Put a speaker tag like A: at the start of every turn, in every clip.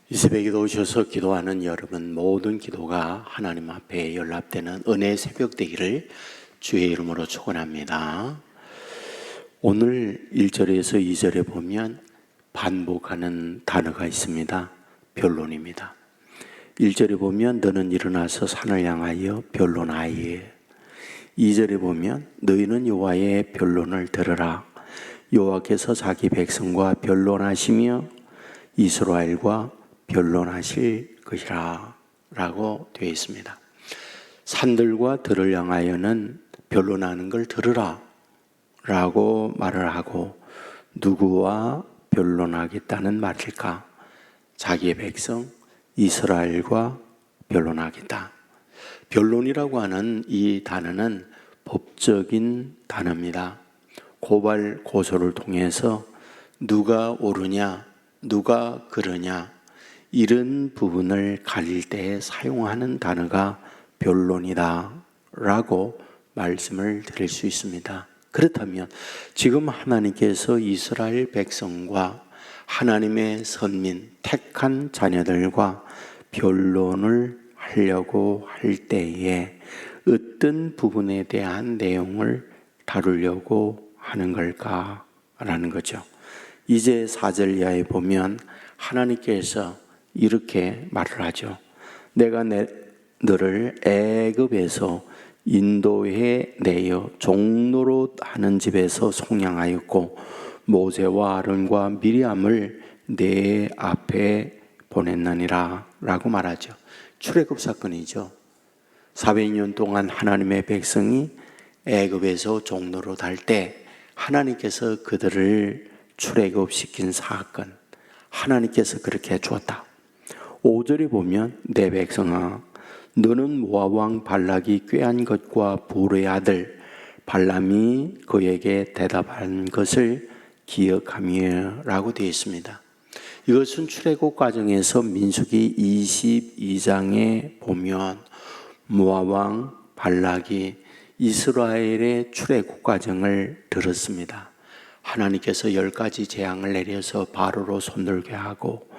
A: 이 새벽에 오셔서 기도하는 여러분 모든 기도가 하나님 앞에 연락되는 은혜의 새벽 되기를 주의 이름으로 축원합니다. 오늘 1절에서 2절에 보면 반복하는 단어가 있습니다. 변론입니다. 1절에 보면 너는 일어나서 산을 향하여 변론하여, 2절에 보면 너희는 여호와의 변론을 들으라. 여호와께서 자기 백성과 변론하시며 이스라엘과 변론하실 것이라 라고 되어 있습니다. 산들과 들을 향하여는 변론하는 걸 들으라 라고 말을 하고, 누구와 변론하겠다는 말일까? 자기의 백성 이스라엘과 변론하겠다. 변론이라고 하는 이 단어는 법적인 단어입니다. 고발 고소를 통해서 누가 옳으냐 누가 그러냐 이런 부분을 가릴 때 사용하는 단어가 변론이다 라고 말씀을 드릴 수 있습니다. 그렇다면 지금 하나님께서 이스라엘 백성과 하나님의 선민 택한 자녀들과 변론을 하려고 할 때에 어떤 부분에 대한 내용을 다루려고 하는 걸까라는 거죠. 이제 4절 이하에 보면 하나님께서 이렇게 말을 하죠. 내가 너를 애굽에서 인도해 내어 종노릇 하는 집에서 속량하였고 모세와 아론과 미리암을 내 앞에 보냈느니라 라고 말하죠. 출애굽 사건이죠. 400년 동안 하나님의 백성이 애굽에서 종노릇 할 때 하나님께서 그들을 출애굽시킨 사건, 하나님께서 그렇게 해주었다. 5절에 보면 내 백성아 너는 모압 왕 발락이 꾀한 것과 보르의 아들 발람이 그에게 대답한 것을 기억하며 라고 되어 있습니다. 이것은 출애굽 과정에서 민수기 22장에 보면 모압 왕 발락이 이스라엘의 출애굽 과정을 들었습니다. 하나님께서 10가지 재앙을 내려서 바로로 손들게 하고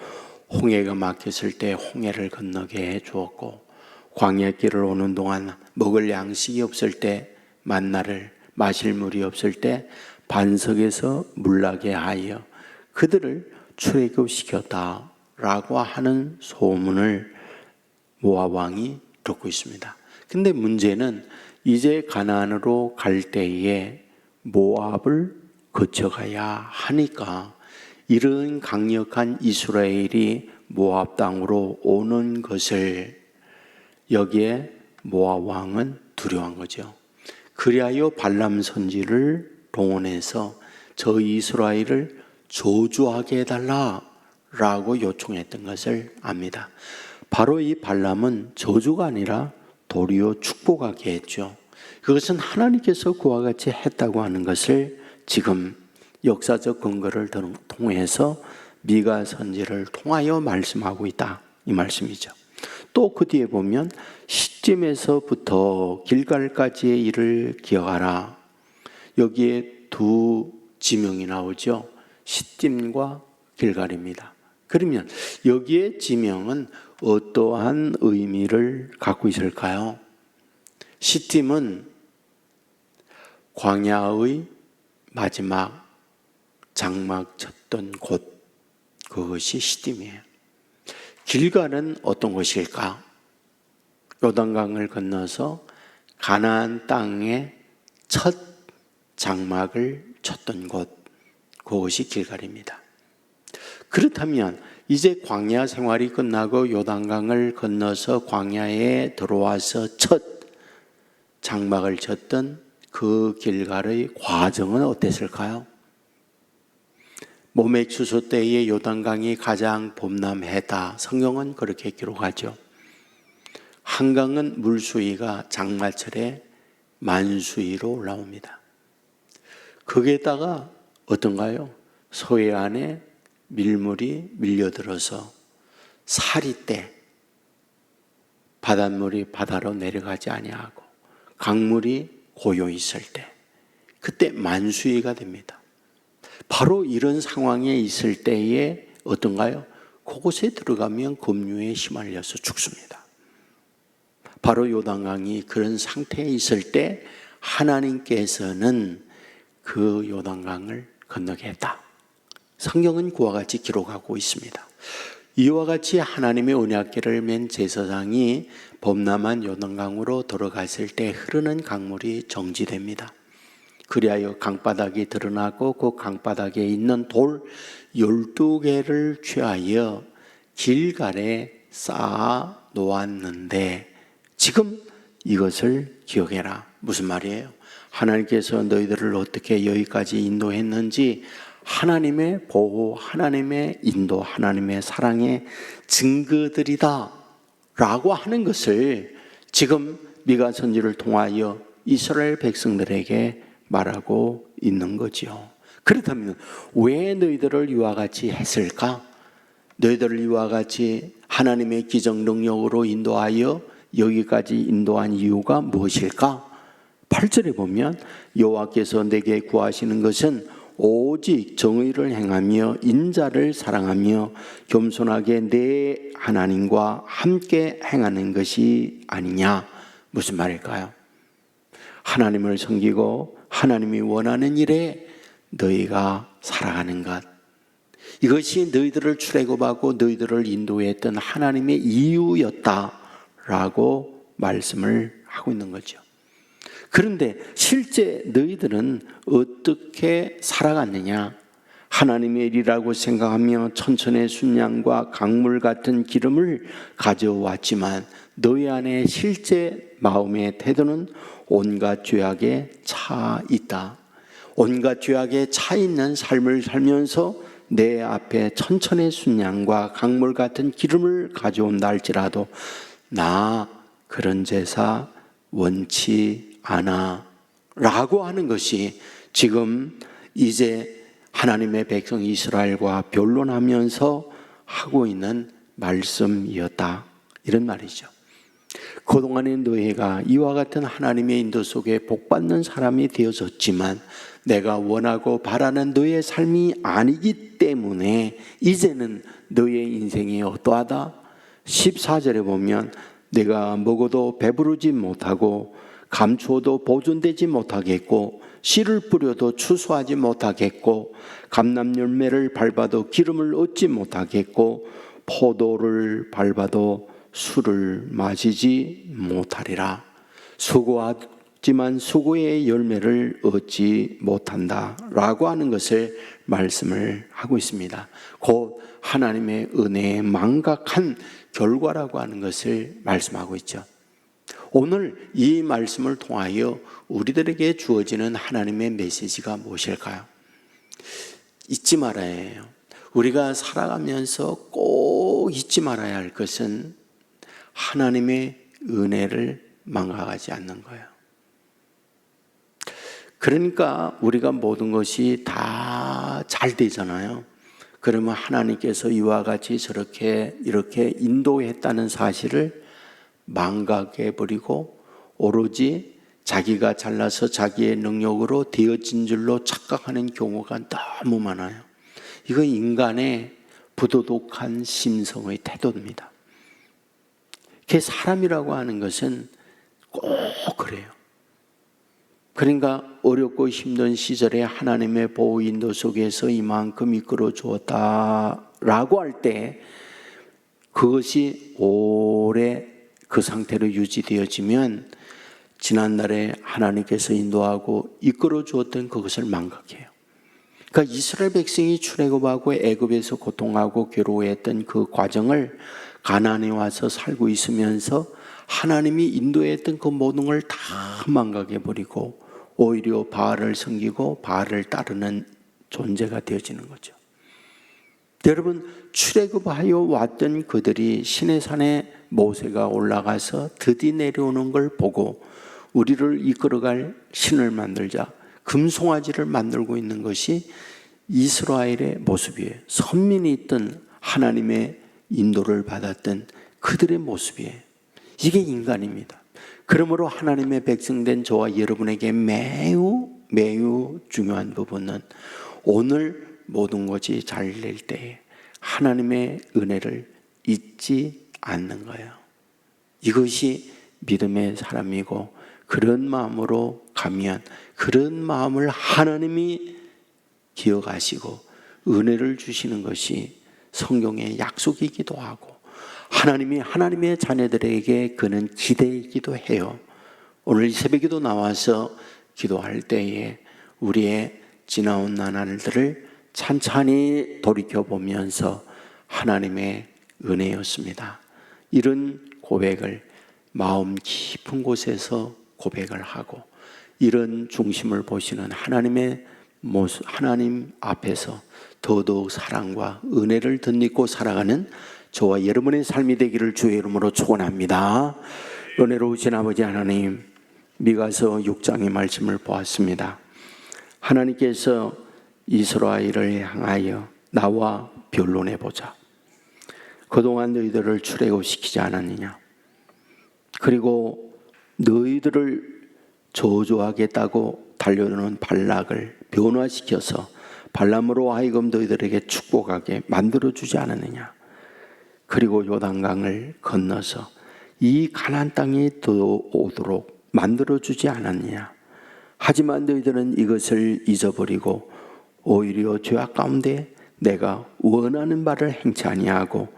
A: 홍해가 막혔을 때 홍해를 건너게 해주었고, 광야 길을 오는 동안 먹을 양식이 없을 때, 만나를 마실 물이 없을 때 반석에서 물나게 하여 그들을 출애굽시켰다라고 하는 소문을 모압 왕이 듣고 있습니다. 근데 문제는 이제 가나안으로 갈 때에 모압을 거쳐가야 하니까 이런 강력한 이스라엘이 모압 땅으로 오는 것을 여기에 모압 왕은 두려워한 거죠. 그리하여 발람 선지를 동원해서 저 이스라엘을 저주하게 해달라라고 요청했던 것을 압니다. 바로 이 발람은 저주가 아니라 도리어 축복하게 했죠. 그것은 하나님께서 그와 같이 했다고 하는 것을 지금 역사적 근거를 통해서 미가 선지를 통하여 말씀하고 있다 이 말씀이죠. 또 그 뒤에 보면 시딤에서부터 길갈까지의 일을 기억하라. 여기에 두 지명이 나오죠. 시딤과 길갈입니다. 그러면 여기에 지명은 어떠한 의미를 갖고 있을까요? 시딤은 광야의 마지막 장막 쳤던 곳, 그것이 시딤이에요. 길갈은 어떤 곳일까? 요단강을 건너서 가나안 땅에 첫 장막을 쳤던 곳, 그것이 길갈입니다. 그렇다면 이제 광야 생활이 끝나고 요단강을 건너서 광야에 들어와서 첫 장막을 쳤던 그 길갈의 과정은 어땠을까요? 몸의 추수 때에 요단강이 가장 범람했다. 성경은 그렇게 기록하죠. 한강은 물수위가 장마철에 만수위로 올라옵니다. 거기에다가 어떤가요? 서해안에 밀물이 밀려들어서 사리 때 바닷물이 바다로 내려가지 아니하고 강물이 고요 있을 때, 그때 만수위가 됩니다. 바로 이런 상황에 있을 때에 어떤가요? 그곳에 들어가면 급류에 휘말려서 죽습니다. 바로 요단강이 그런 상태에 있을 때 하나님께서는 그 요단강을 건너게 했다. 성경은 그와 같이 기록하고 있습니다. 이와 같이 하나님의 언약궤를 맨 제사장이 범람한 요단강으로 들어갔을 때 흐르는 강물이 정지됩니다. 그리하여 강바닥이 드러나고 그 강바닥에 있는 돌 12개를 취하여 길갈에 쌓아 놓았는데 지금 이것을 기억해라. 무슨 말이에요? 하나님께서 너희들을 어떻게 여기까지 인도했는지 하나님의 보호, 하나님의 인도, 하나님의 사랑의 증거들이다 라고 하는 것을 지금 미가 선지를 통하여 이스라엘 백성들에게 말하고 있는 거죠. 그렇다면 왜 너희들을 이와 같이 했을까? 너희들을 이와 같이 하나님의 기적 능력으로 인도하여 여기까지 인도한 이유가 무엇일까? 8절에 보면 여호와께서 내게 구하시는 것은 오직 정의를 행하며 인자를 사랑하며 겸손하게 내 하나님과 함께 행하는 것이 아니냐. 무슨 말일까요? 하나님을 섬기고 하나님이 원하는 일에 너희가 살아가는 것, 이것이 너희들을 출애굽하고 너희들을 인도했던 하나님의 이유였다라고 말씀을 하고 있는 거죠. 그런데 실제 너희들은 어떻게 살아갔느냐? 하나님의 일이라고 생각하며 천천의 순양과 강물 같은 기름을 가져왔지만 너희 안에 실제 마음의 태도는 온갖 죄악에 차 있다. 온갖 죄악에 차 있는 삶을 살면서 내 앞에 천천의 순양과 강물 같은 기름을 가져온다 할지라도 나 그런 제사 원치 않아 라고 하는 것이 지금 이제 하나님의 백성 이스라엘과 변론하면서 하고 있는 말씀이었다, 이런 말이죠. 그동안의 너희가 이와 같은 하나님의 인도 속에 복받는 사람이 되어졌지만 내가 원하고 바라는 너의 삶이 아니기 때문에 이제는 너의 인생이 어떠하다? 14절에 보면 내가 먹어도 배부르지 못하고 감추어도 보존되지 못하겠고 씨를 뿌려도 추수하지 못하겠고 감람 열매를 밟아도 기름을 얻지 못하겠고 포도를 밟아도 술을 마시지 못하리라. 수고하지만 수고의 열매를 얻지 못한다 라고 하는 것을 말씀을 하고 있습니다. 곧 하나님의 은혜의 망각한 결과라고 하는 것을 말씀하고 있죠. 오늘 이 말씀을 통하여 우리들에게 주어지는 하나님의 메시지가 무엇일까요? 잊지 말아야 해요. 우리가 살아가면서 꼭 잊지 말아야 할 것은 하나님의 은혜를 망각하지 않는 거예요. 그러니까 우리가 모든 것이 다 잘 되잖아요. 그러면 하나님께서 이와 같이 저렇게 이렇게 인도했다는 사실을 망각해버리고 오로지 자기가 잘나서 자기의 능력으로 되어진 줄로 착각하는 경우가 너무 많아요. 이건 인간의 부도덕한 심성의 태도입니다. 사람이라고 하는 것은 꼭 그래요. 그러니까 어렵고 힘든 시절에 하나님의 보호 인도 속에서 이만큼 이끌어 주었다라고 할 때 그것이 오래 그 상태로 유지되어지면 지난날에 하나님께서 인도하고 이끌어 주었던 그것을 망각해요. 그러니까 이스라엘 백성이 출애굽하고 애굽에서 고통하고 괴로워했던 그 과정을 가나안에 와서 살고 있으면서 하나님이 인도했던 그 모든 걸 다 망각해버리고 오히려 바알을 섬기고 바알을 따르는 존재가 되어지는 거죠. 여러분, 출애굽하여 왔던 그들이 시내산에 모세가 올라가서 드디 내려오는 걸 보고 우리를 이끌어갈 신을 만들자, 금송아지를 만들고 있는 것이 이스라엘의 모습이에요. 선민이 있던 하나님의 인도를 받았던 그들의 모습이에요. 이게 인간입니다. 그러므로 하나님의 백성된 저와 여러분에게 매우 중요한 부분은 오늘 모든 것이 잘 될 때에 하나님의 은혜를 잊지 않는 거예요. 이것이 믿음의 사람이고, 그런 마음으로 가면 그런 마음을 하나님이 기억하시고 은혜를 주시는 것이 성경의 약속이기도 하고, 하나님이 하나님의 자녀들에게 그는 기대이기도 해요. 오늘 이 새벽에도 나와서 기도할 때에 우리의 지나온 나날들을 찬찬히 돌이켜보면서 하나님의 은혜였습니다, 이런 고백을 마음 깊은 곳에서 고백을 하고, 이런 중심을 보시는 하나님의 모습, 하나님 앞에서 더더욱 사랑과 은혜를 덧입고 살아가는 저와 여러분의 삶이 되기를 주의 이름으로 축원합니다. 은혜로우신 아버지 하나님, 미가서 6장의 말씀을 보았습니다. 하나님께서 이스라엘을 향하여 나와 변론해보자, 그동안 너희들을 출애굽시키지 않았느냐, 그리고 너희들을 저주하겠다고 달려드는 발락을 변화시켜서 발람으로 하여금 너희들에게 축복하게 만들어주지 않았느냐, 그리고 요단강을 건너서 이 가나안 땅에 들어오도록 만들어주지 않았느냐. 하지만 너희들은 이것을 잊어버리고 오히려 죄악 가운데 내가 원하는 바를 행치 아니하고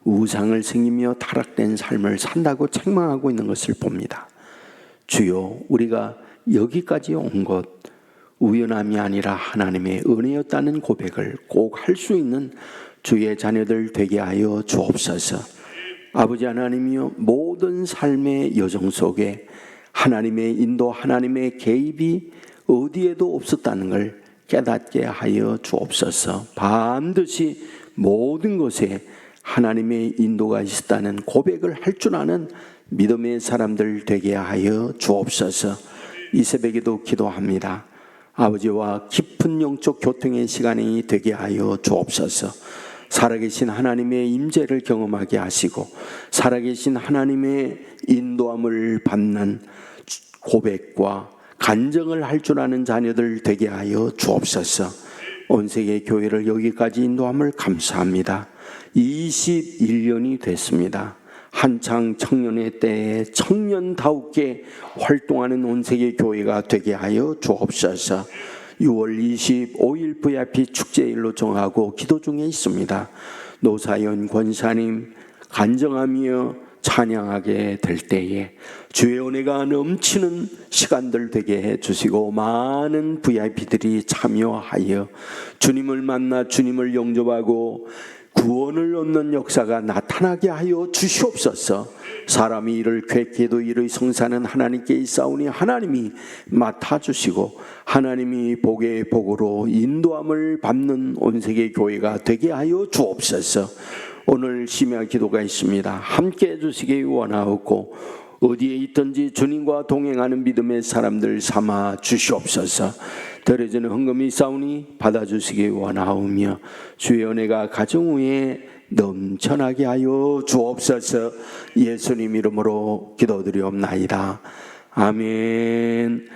A: 우상을 섬기며 타락된 삶을 산다고 책망하고 있는 것을 봅니다. 주여, 우리가 여기까지 온 것 우연함이 아니라 하나님의 은혜였다는 고백을 꼭 할 수 있는 주의 자녀들 되게 하여 주옵소서. 아버지 하나님이여, 모든 삶의 여정 속에 하나님의 인도, 하나님의 개입이 어디에도 없었다는 걸 깨닫게 하여 주옵소서. 반드시 모든 것에 하나님의 인도가 있었다는 고백을 할 줄 아는 믿음의 사람들 되게 하여 주옵소서. 이 새벽에도 기도합니다. 아버지와 깊은 영적 교통의 시간이 되게 하여 주옵소서. 살아계신 하나님의 임재를 경험하게 하시고 살아계신 하나님의 인도함을 받는 고백과 간증을 할 줄 아는 자녀들 되게 하여 주옵소서. 온 세계 교회를 여기까지 인도함을 감사합니다. 21년이 됐습니다. 한창 청년의 때에 청년다우게 활동하는 온 세계 교회가 되게 하여 주옵소서. 6월 25일 VIP 축제일로 정하고 기도 중에 있습니다. 노사연 권사님 간증하며 찬양하게 될 때에 주의 은혜가 넘치는 시간들 되게 해주시고 많은 VIP들이 참여하여 주님을 만나 주님을 영접하고 구원을 얻는 역사가 나타나게 하여 주시옵소서. 사람이 이를 쾌케도 이를 성사는 하나님께 있사오니 하나님이 맡아주시고 하나님이 복의 복으로 인도함을 받는 온세계 교회가 되게 하여 주옵소서. 오늘 심야 기도가 있습니다. 함께 해주시기 원하옵고 어디에 있든지 주님과 동행하는 믿음의 사람들 삼아 주시옵소서. 더러지는 헌금이 있사오니 받아주시기 원하오며 주의 은혜가 가정 위에 넘쳐나게 하여 주옵소서. 예수님 이름으로 기도드리옵나이다. 아멘.